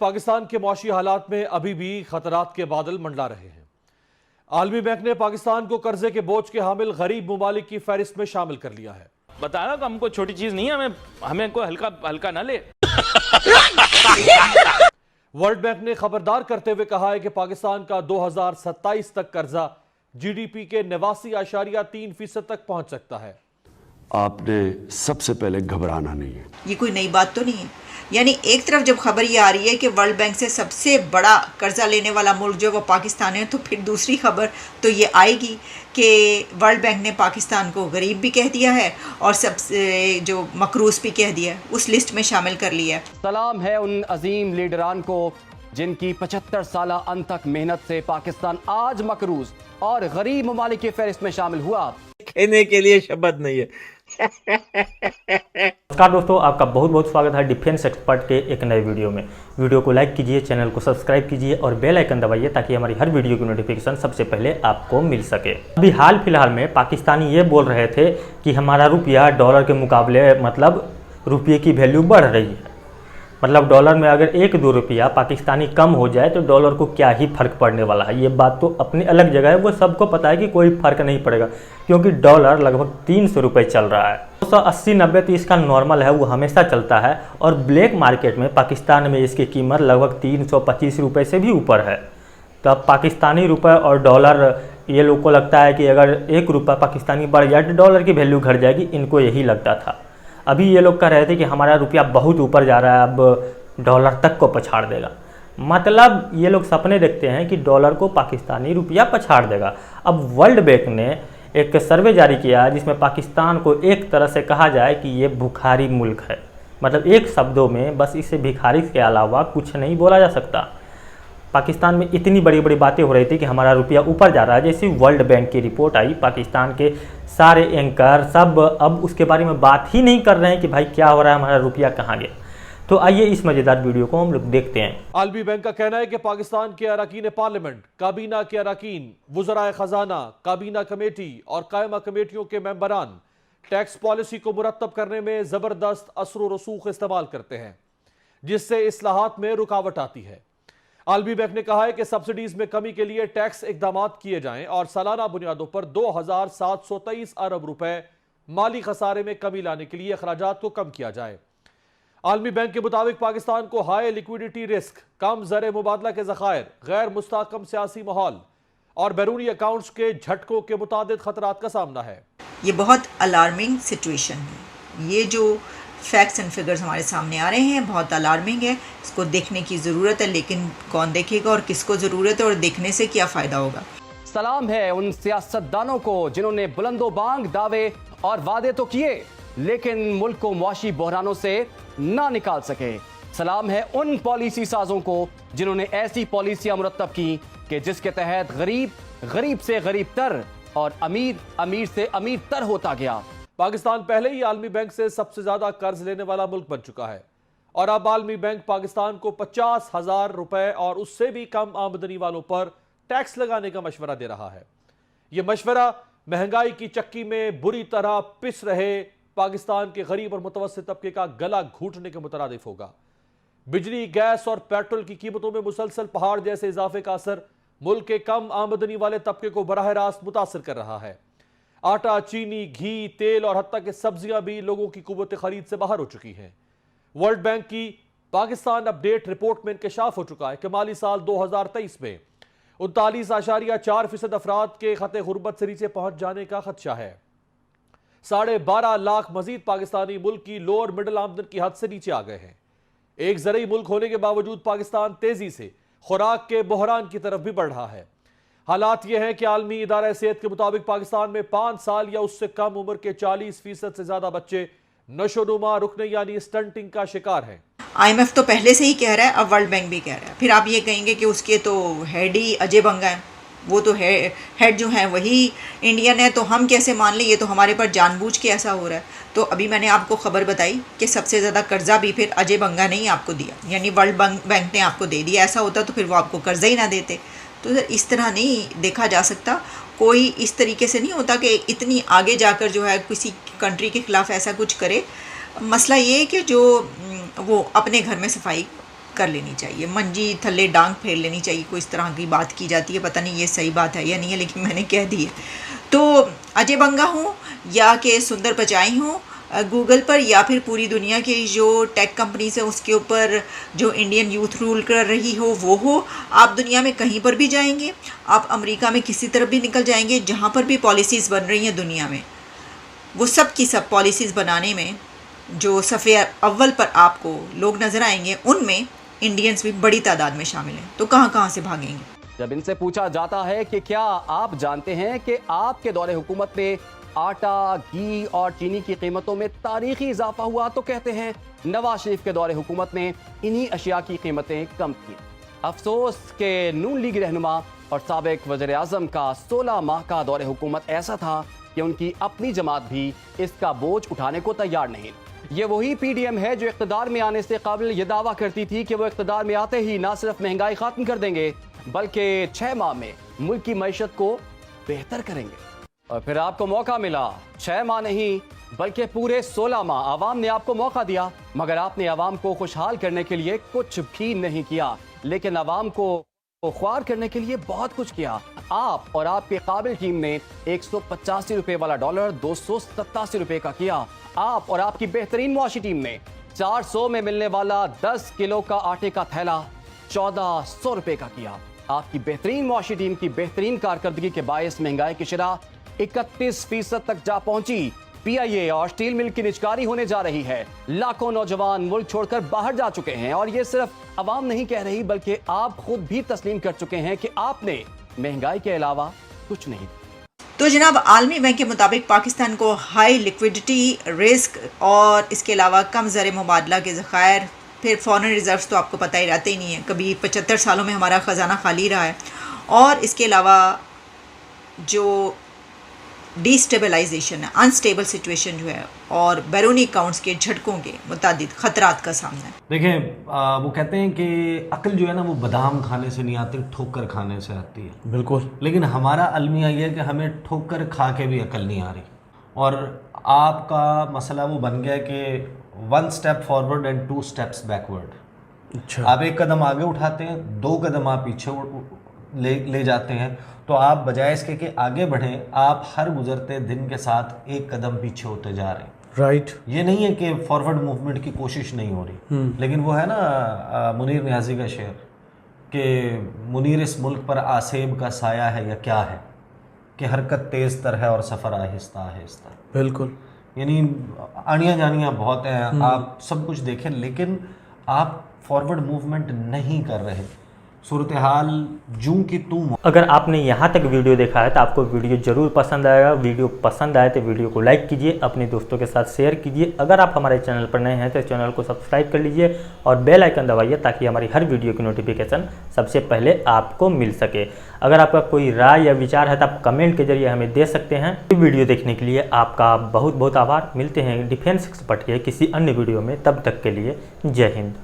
पाकिस्तान के मौशी हालात में अभी भी खतरात के बादल मंडला रहे हैं। आलमी बैंक ने पाकिस्तान को कर्जे के बोझ के हामिल गरीब ममालिक की फहरिस्त में शामिल कर लिया है। बताया कि हमको छोटी चीज नहीं है, हमें कोई हल्का ना ले। वर्ल्ड बैंक ने खबरदार करते हुए कहा है कि पाकिस्तान का 2027 तक कर्जा GDP के 89.3% तक पहुंच सकता है। आपने सबसे पहले घबराना नहीं है। ये कोई नई बात तो नहीं है। यानी एक तरफ जब खबर ये आ रही है कि वर्ल्ड बैंक से सबसे बड़ा कर्जा लेने वाला मुल्क जो वो पाकिस्तान है, तो फिर दूसरी खबर तो ये आएगी कि वर्ल्ड बैंक ने पाकिस्तान को गरीब भी कह दिया है और सबसे जो मकरूज भी कह दिया है, उस लिस्ट में शामिल कर लिया है। सलाम है उन अजीम लीडरान को जिनकी 75 साल अंत तक मेहनत से पाकिस्तान आज मकरूज और गरीब ममालिक की फहरिस्त में शामिल हुआ। कहने के लिए शब्द नहीं है। नमस्कार दोस्तों, आपका बहुत बहुत स्वागत है डिफेंस एक्सपर्ट के एक नए वीडियो में। वीडियो को लाइक कीजिए, चैनल को सब्सक्राइब कीजिए और बेल आइकन दबाइए ताकि हमारी हर वीडियो की नोटिफिकेशन सबसे पहले आपको मिल सके। अभी हाल फिलहाल में पाकिस्तानी ये बोल रहे थे कि हमारा रुपया डॉलर के मुकाबले मतलब रुपये की वैल्यू बढ़ रही है। मतलब डॉलर में अगर 1-2 रुपया पाकिस्तानी कम हो जाए तो डॉलर को क्या ही फ़र्क पड़ने वाला है। ये बात तो अपनी अलग जगह है, वो सबको पता है कि कोई फ़र्क नहीं पड़ेगा क्योंकि डॉलर लगभग 300 रुपये चल रहा है। 280-90 तो इसका नॉर्मल है, वो हमेशा चलता है और ब्लैक मार्केट में पाकिस्तान में इसकी कीमत लगभग 325 रुपये से भी ऊपर है। तो अब पाकिस्तानी रुपये और डॉलर, ये लोग को लगता है कि अगर 1 रुपया पाकिस्तानी बढ़ जाए तो डॉलर की वैल्यू घट जाएगी, इनको यही लगता था। अभी ये लोग कह रहे थे कि हमारा रुपया बहुत ऊपर जा रहा है, अब डॉलर तक को पछाड़ देगा। मतलब ये लोग सपने देखते हैं कि डॉलर को पाकिस्तानी रुपया पछाड़ देगा। अब वर्ल्ड बैंक ने एक सर्वे जारी किया है जिसमें पाकिस्तान को एक तरह से कहा जाए कि ये भिखारी मुल्क है। मतलब एक शब्दों में बस इसे भिखारी के अलावा कुछ नहीं बोला जा सकता। पाकिस्तान में इतनी बड़ी बड़ी बातें हो रही थी कि हमारा रुपया ऊपर जा रहा है। जैसे वर्ल्ड बैंक की रिपोर्ट आई, पाकिस्तान के सारे एंकर सब अब उसके बारे में बात ही नहीं कर रहे हैं कि भाई क्या हो रहा है, हमारा रुपया कहाँ गया। तो आइए इस मज़ेदार वीडियो को हम लोग देखते हैं। आलमी बैंक का कहना है कि पाकिस्तान के अरकान पार्लियामेंट, काबीना के अरकान, वज़राए खजाना, काबीना कमेटी और कायमा कमेटियों के मेंबरान टैक्स पॉलिसी को मुरत्तब करने में ज़बरदस्त असर व रसूख इस्तेमाल करते हैं, जिससे इस्लाहात में रुकावट आती है। आलमी बैंक ने कहा है कि सब्सिडीज में कमी के लिए टैक्स इकदामात किए जाएं और सालाना बुनियादों पर 2723 अरब रुपए माली खसारे में कमी लाने के लिए अखराजात को कम किया जाए। आलमी बैंक के मुताबिक पाकिस्तान को हाई लिक्विडिटी रिस्क, कम ज़र मुबादला के ज़खायर, गैर मुस्तहकम सियासी माहौल और बैरूनी अकाउंट्स के झटकों के मुतादिद खतरात का सामना है। ये बहुत अलार्मिंग सिचुएशन है। ये जो फैक्ट्स एंड फिगर्स हमारे सामने आ रहे हैं बहुत अलार्मिंग है। इसको देखने की ज़रूरत है, लेकिन कौन देखेगा और किसको ज़रूरत है और देखने से क्या फ़ायदा होगा। सलाम है उन सियासतदानों को जिन्होंने बुलंदोबांग दावे और वादे तो किए लेकिन मुल्क को मुआशी बहरानों से ना निकाल सके। सलाम है उन पॉलिसी साजों को जिन्होंने ऐसी पॉलिसियां मुरत्तब की कि जिसके तहत गरीब से गरीब तर और अमीर से अमीर तर होता गया। पाकिस्तान पहले ही आलमी बैंक से सबसे ज्यादा कर्ज लेने वाला मुल्क बन चुका है और अब आलमी बैंक पाकिस्तान को 50,000 रुपए और उससे भी कम आमदनी वालों पर टैक्स लगाने का मशवरा दे रहा है। यह मशवरा महंगाई की चक्की में बुरी तरह पिस रहे पाकिस्तान के गरीब और मुतवस्सित तबके का गला घूटने के मुतरादिफ होगा। बिजली, गैस और पेट्रोल की कीमतों में मुसलसल पहाड़ जैसे इजाफे का असर मुल्क के कम आमदनी वाले तबके को बराह रास्त मुतासर कर रहा है। आटा, चीनी, घी, तेल और हत्ता के सब्जियां भी लोगों की कुव्वत खरीद से बाहर हो चुकी हैं। वर्ल्ड बैंक की पाकिस्तान अपडेट रिपोर्ट में इंकशाफ हो चुका है कि माली साल 2023 में 39.4% अफराद के खते गुर्बत से नीचे पहुंच जाने का खदशा है। 12.5 लाख मजीद पाकिस्तानी मुल्क की लोअर मिडिल आमदन की हद से नीचे आ गए हैं। एक ज़रूरी मुल्क होने के बावजूद पाकिस्तान तेजी से खुराक के बहरान की तरफ भी बढ़ रहा है। हालात यह है कि आलमी इदारा सेहत के मुताबिक पाकिस्तान में 5 साल या उससे कम उम्र के 40% से ज्यादा बच्चे नशोनुमा रुकने यानी स्टंटिंग का शिकार हैं। IMF तो पहले से ही कह रहा है, अब वर्ल्ड बैंक भी कह रहा है। फिर आप ये कहेंगे कि उसके तो हेड ही अजय बंगा है, वो तो हेड जो है वही इंडियन है, तो हम कैसे मान लें, ये तो हमारे पर जानबूझ के ऐसा हो रहा है। तो अभी मैंने आपको खबर बताई कि सबसे ज़्यादा कर्जा भी फिर अजय बंगा ने ही आपको दिया, यानी वर्ल्ड बैंक ने आपको दे दिया। ऐसा होता तो फिर वो आपको कर्जा ही ना देते। तो इस तरह नहीं देखा जा सकता। कोई इस तरीके से नहीं होता कि इतनी आगे जाकर जो है किसी कंट्री के ख़िलाफ़ ऐसा कुछ करे। मसला ये है कि जो वो अपने घर में सफाई कर लेनी चाहिए, मंजी थल्ले डांग फेर लेनी चाहिए। कोई इस तरह की बात की जाती है, पता नहीं ये सही बात है या नहीं है, लेकिन मैंने कह दी है। तो अजय बंगा हूँ या कि सुंदर पिचाई हूँ गूगल पर, या फिर पूरी दुनिया की जो टेक कंपनीज है उसके ऊपर जो इंडियन यूथ रूल कर रही हो वो हो, आप दुनिया में कहीं पर भी जाएंगे, आप अमेरिका में किसी तरफ भी निकल जाएंगे, जहाँ पर भी पॉलिसीज़ बन रही हैं दुनिया में, वो सब की सब पॉलिसीज़ बनाने में जो सफ़े अव्वल पर आपको लोग नज़र आएंगे, उनमें इंडियंस भी बड़ी तादाद में शामिल हैं। तो कहाँ कहाँ से भागेंगे? जब इनसे पूछा जाता है कि क्या आप जानते हैं कि आपके दौरे हुकूमत में आटा, घी और चीनी की कीमतों में तारीखी इजाफा हुआ, तो कहते हैं नवाज शरीफ के दौरे हुकूमत में इन्हीं अशिया की कीमतें कम की। अफसोस के नून लीग रहनुमा और साबिक वज़ीर आज़म का 16 माह का दौरे हुकूमत ऐसा था कि उनकी अपनी जमात भी इसका बोझ उठाने को तैयार नहीं। ये वही PDM है जो इख्तिदार में आने से कबल ये दावा करती थी कि वो इख्तिदार में आते ही ना सिर्फ महंगाई खत्म कर देंगे बल्कि 6 माह में मुल्क की मईशत को बेहतर करेंगे। और फिर आपको मौका मिला, 6 माह नहीं बल्कि पूरे 16 माह आवाम ने आपको मौका दिया, मगर आपने आवाम को खुशहाल करने के लिए कुछ भी नहीं किया, लेकिन आवाम को ख्वार करने के लिए बहुत कुछ किया। आप और आपके काबिल टीम ने 185 रुपए वाला डॉलर 287 रुपए का किया। आप और आपकी बेहतरीन मुआशी टीम ने 400 में मिलने वाला 10 किलो का आटे का थैला 1400 रुपए का किया। आपकी बेहतरीन मुआशी टीम की बेहतरीन कारकर्दगी के बायस महंगाई की शरह 31% तक जा पहुंची। PIA और स्टील मिल की निचकारी होने जा रही है। लाखों नौजवान मुल्क छोड़कर बाहर जा चुके हैं और ये सिर्फ अवाम नहीं कह रही बल्कि आप खुद भी तस्लीम कर चुके हैं कि आपने महंगाई के अलावा कुछ नहीं। तो जनाब, आलमी बैंक के मुताबिक पाकिस्तान को हाई लिक्विडिटी रिस्क और इसके अलावा कम ज़र मुबादला के ज़खायर, फिर फॉरेन रिजर्व्स तो आपको पता ही रहते ही नहीं है, कभी 75 सालों में हमारा ख़जाना खाली रहा है, और इसके अलावा जो डिस्टेबलाइजेशन है, अनस्टेबल सिचुएशन जो है, और बैरूनी अकाउंट्स के झटकों के मुतादिद खतरात का सामना है। देखें, वो कहते हैं कि अक्ल जो है ना वो बादाम खाने से नहीं आती, ठोकर खाने से आती है। बिल्कुल। लेकिन हमारा अलमिया ये है कि हमें ठोकर खा के भी अक्ल नहीं आ रही, और आपका मसला वो बन गया कि 1 step forward and 2 steps backward. अच्छा। आप 1 कदम आगे उठाते हैं, 2 कदम आप पीछे ले जाते हैं। तो आप बजाय इसके कि आगे बढ़ें, आप हर गुजरते दिन के साथ 1 कदम पीछे होते जा रहे हैं। राइट। ये नहीं है कि फॉरवर्ड मूवमेंट की कोशिश नहीं हो रही, लेकिन वो है ना मुनीर नियाज़ी का शेर कि मुनीर इस मुल्क पर आसेब का साया है या क्या है, कि हरकत तेज़ तर है और सफ़र आहिस्ता आहिस्ता। बिल्कुल। यानी आनियाँ जानियाँ बहुत हैं, आप सब कुछ देखें, लेकिन आप फॉरवर्ड मूवमेंट नहीं कर रहे। सूरत हाल जूं की तूं। अगर आपने यहाँ तक वीडियो देखा है तो आपको वीडियो जरूर पसंद आएगा। वीडियो पसंद आए तो वीडियो को लाइक कीजिए, अपने दोस्तों के साथ शेयर कीजिए। अगर आप हमारे चैनल पर नए हैं तो चैनल को सब्सक्राइब कर लीजिए और बेल आइकन दबाइए ताकि हमारी हर वीडियो की नोटिफिकेशन सबसे पहले आपको मिल सके। अगर आपका कोई राय या विचार है तो आप कमेंट के जरिए हमें दे सकते हैं। वीडियो देखने के लिए आपका बहुत बहुत आभार। मिलते हैं डिफेंस एक्सपर्ट के किसी अन्य वीडियो में, तब तक के लिए जय हिंद।